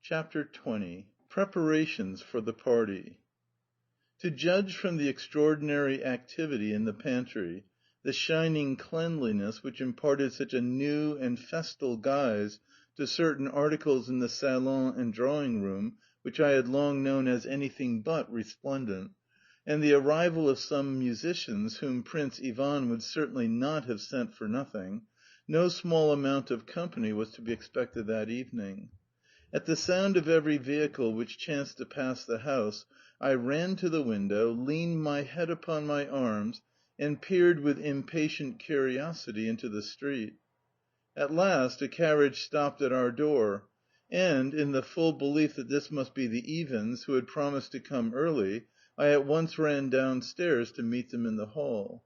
CHAPTER XX. Preparations for the party. To judge from the extraordinary activity in the pantry, the shining cleanliness which imparted such a new and festal guise to certain articles in the salon and drawing room, which I had long known as anything but resplendent, and the arrival of some musicians whom Prince Ivan would certainly not have sent for nothing, no small amount of company was to be expected that evening. At the sound of every vehicle which chanced to pass the house, I ran to the window, leaned my head upon my arms, and peered with impatient curiosity into the street. At last a carriage stopped at our door, and, in the full belief that this must be the Iwins, who had promised to come early, I at once ran downstairs to meet them in the hall.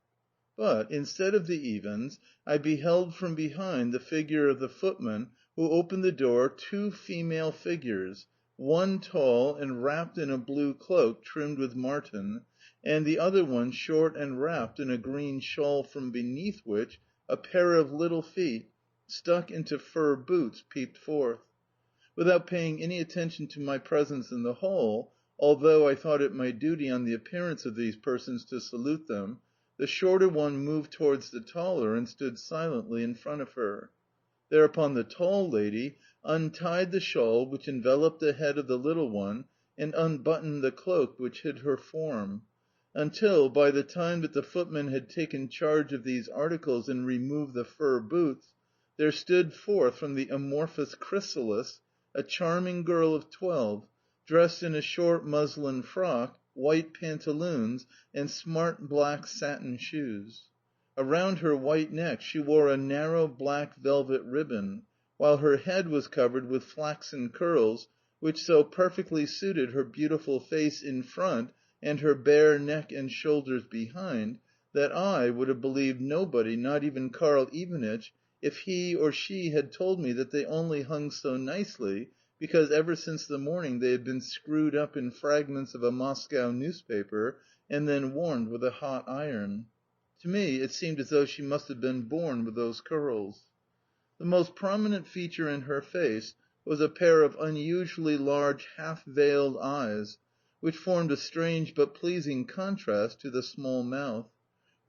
But, instead of the Iwins, I beheld from behind the figure of the footman who opened the door two female figures, one tall and wrapped in a blue cloak trimmed with marten, and the other one short and wrapped in a green shawl from beneath which a pair of little feet, stuck into fur boots, peeped forth. Without paying any attention to my presence in the hall, although I thought it my duty on the appearance of these persons to salute them, the shorter one moved towards the taller and stood silently in front of her. Thereupon the tall lady untied the shawl which enveloped the head of the little one and unbuttoned the cloak which hid her form, until, by the time that the footman had taken charge of these articles and removed the fur boots, there stood forth from the amorphous chrysalis a charming girl of 12, dressed in a short muslin frock, white pantaloons, and smart black satin shoes. Around her white neck she wore a narrow black velvet ribbon, while her head was covered with flaxen curls, which so perfectly suited her beautiful face in front and her bare neck and shoulders behind, that I would have believed nobody, not even Karl Ivanitch, if he or she had told me that they only hung so nicely because ever since the morning they had been screwed up in fragments of a Moscow newspaper and then warmed with a hot iron. To me it seemed as though she must have been born with those curls. The most prominent feature in her face was a pair of unusually large half-veiled eyes, which formed a strange but pleasing contrast to the small mouth.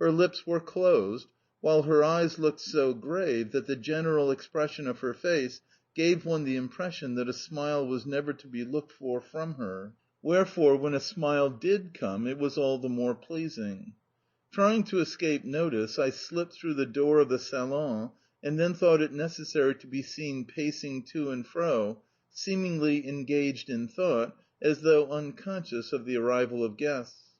Her lips were closed, while her eyes looked so grave that the general expression of her face gave one the impression that a smile was never to be looked for from her. Wherefore, when a smile did come, it was all the more pleasing. Trying to escape notice, I slipped through the door of the salon, and then thought it necessary to be seen pacing to and fro, seemingly engaged in thought, as though unconscious of the arrival of guests.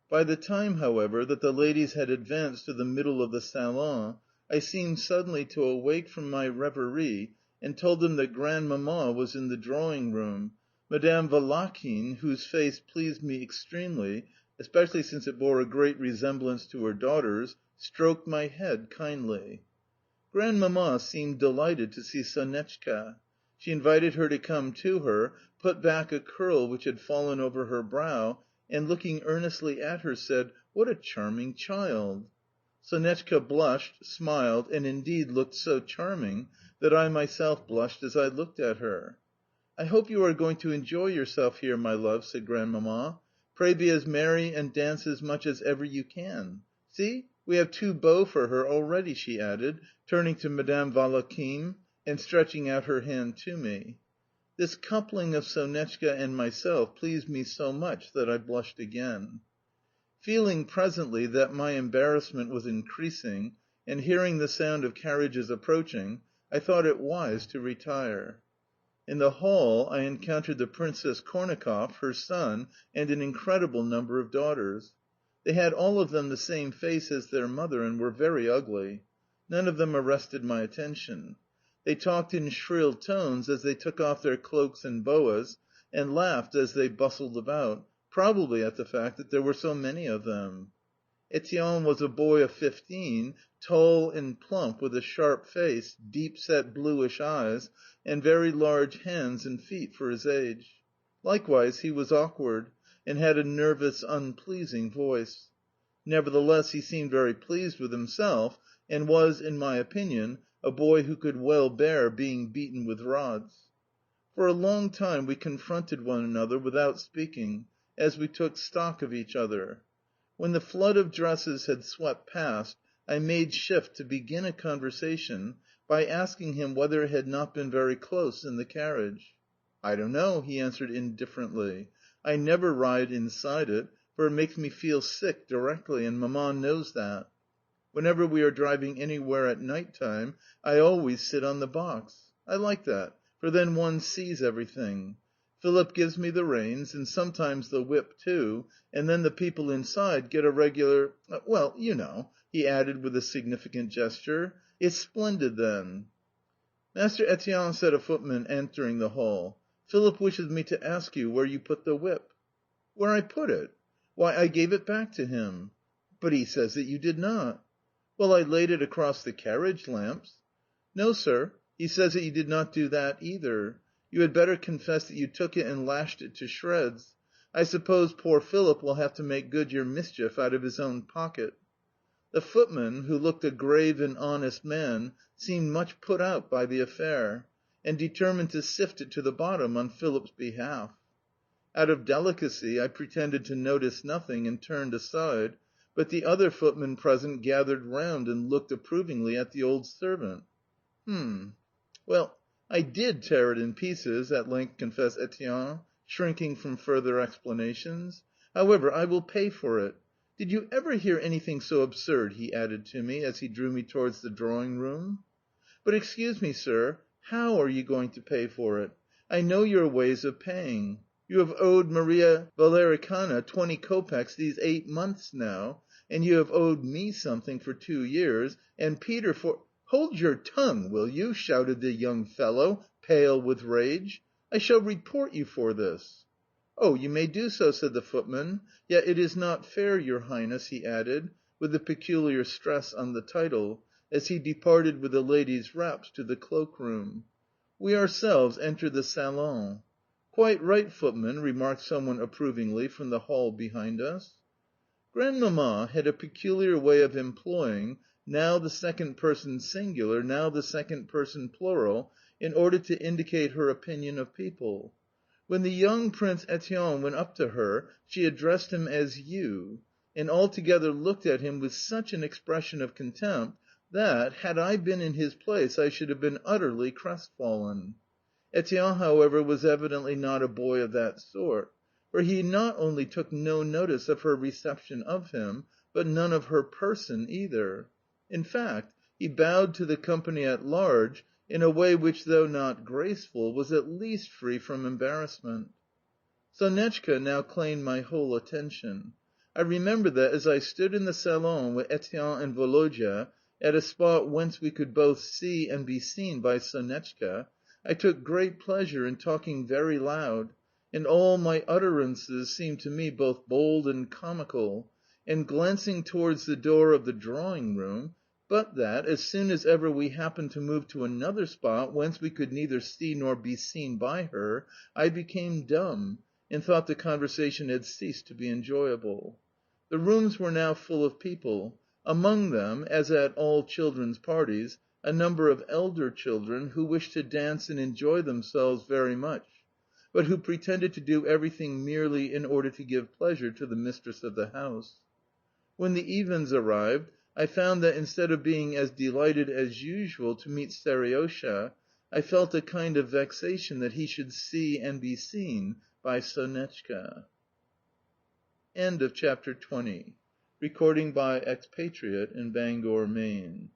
By the time, however, that the ladies had advanced to the middle of the salon, I seemed suddenly to awake from my reverie, and told them that Grandmamma was in the drawing room. Madame Valakhin, whose face pleased me extremely, especially since it bore a great resemblance to her daughter's, stroked my head kindly. Grandmamma seemed delighted to see Sonetchka. She invited her to come to her, put back a curl which had fallen over her brow, and, looking earnestly at her, said, "What a charming child!" Sonetchka blushed, smiled, and indeed looked so charming that I myself blushed as I looked at her. "I hope you are going to enjoy yourself here, my love," said Grandmamma. "Pray be as merry and dance as much as ever you can. See, we have two beaux for her already," she added, turning to Madame Valakhin and stretching out her hand to me. This coupling of Sonetchka and myself pleased me so much that I blushed again. Feeling presently that my embarrassment was increasing, and hearing the sound of carriages approaching, I thought it wise to retire. In the hall I encountered the Princess Kornakoff, her son, and an incredible number of daughters. They had all of them the same face as their mother, and were very ugly. None of them arrested my attention. They talked in shrill tones as they took off their cloaks and boas, and laughed as they bustled about, probably at the fact that there were so many of them. Etienne was a boy of 15, tall and plump, with a sharp face, deep-set bluish eyes, and very large hands and feet for his age. Likewise he was awkward, and had a nervous, unpleasing voice. Nevertheless, he seemed very pleased with himself, and was, in my opinion, a boy who could well bear being beaten with rods. For a long time we confronted one another without speaking, as we took stock of each other. When the flood of dresses had swept past, I made shift to begin a conversation by asking him whether it had not been very close in the carriage. "I don't know," he answered indifferently. "I never ride inside it, for it makes me feel sick directly, and Mamma knows that. Whenever we are driving anywhere at night time, I always sit on the box. I like that, for then one sees everything. Philip gives me the reins, and sometimes the whip too, and then the people inside get a regular... well, you know," he added with a significant gesture. "It's splendid then." "Master Etienne," said a footman entering the hall, "Philip wishes me to ask you where you put the whip." "Where I put it? Why, I gave it back to him." "But he says that you did not." "Well, I laid it across the carriage lamps." "No, sir. He says that you did not do that either. You had better confess that you took it and lashed it to shreds. I suppose poor Philip will have to make good your mischief out of his own pocket." The footman, who looked a grave and honest man, seemed much put out by the affair, and determined to sift it to the bottom on Philip's behalf. Out of delicacy I pretended to notice nothing, and turned aside, but the other footmen present gathered round and looked approvingly at the old servant. "Hm... Well, I did tear it in pieces," at length confessed Etienne, shrinking from further explanations. "However, I will pay for it. Did you ever hear anything so absurd?" he added to me as he drew me towards the drawing room. "But excuse me, sir, how are you going to pay for it? I know your ways of paying. You have owed Maria Valericana 20 kopecks these 8 months now, and you have owed me something for 2 years, and Peter for..." "Hold your tongue, will you?" shouted the young fellow, pale with rage. "I shall report you for this." "Oh, you may do so," said the footman. "Yet it is not fair, your Highness," he added, with a peculiar stress on the title, as he departed with the ladies' wraps to the cloak room. We ourselves entered the salon. "Quite right, footman," remarked someone approvingly from the hall behind us. Grandmamma had a peculiar way of employing, now the second person singular, now the second person plural, in order to indicate her opinion of people. When the young Prince Etienne went up to her, she addressed him as "you," and altogether looked at him with such an expression of contempt that, had I been in his place, I should have been utterly crestfallen. Etienne, however, was evidently not a boy of that sort, for he not only took no notice of her reception of him, but none of her person either. In fact, he bowed to the company at large in a way which, though not graceful, was at least free from embarrassment. Sonetchka now claimed my whole attention. I remember that, as I stood in the salon with Etienne and Woloda, at a spot whence we could both see and be seen by Sonetchka, I took great pleasure in talking very loud, and all my utterances seemed to me both bold and comical, and glancing towards the door of the drawing room, but that, as soon as ever we happened to move to another spot whence we could neither see nor be seen by her, I became dumb, and thought the conversation had ceased to be enjoyable. The rooms were now full of people, among them, as at all children's parties, a number of elder children who wished to dance and enjoy themselves very much, but who pretended to do everything merely in order to give pleasure to the mistress of the house. When the Iwins arrived, I found that, instead of being as delighted as usual to meet Seriosha, I felt a kind of vexation that he should see and be seen by Sonetchka. End of chapter 20. Recording by Expatriate in Bangor, Maine.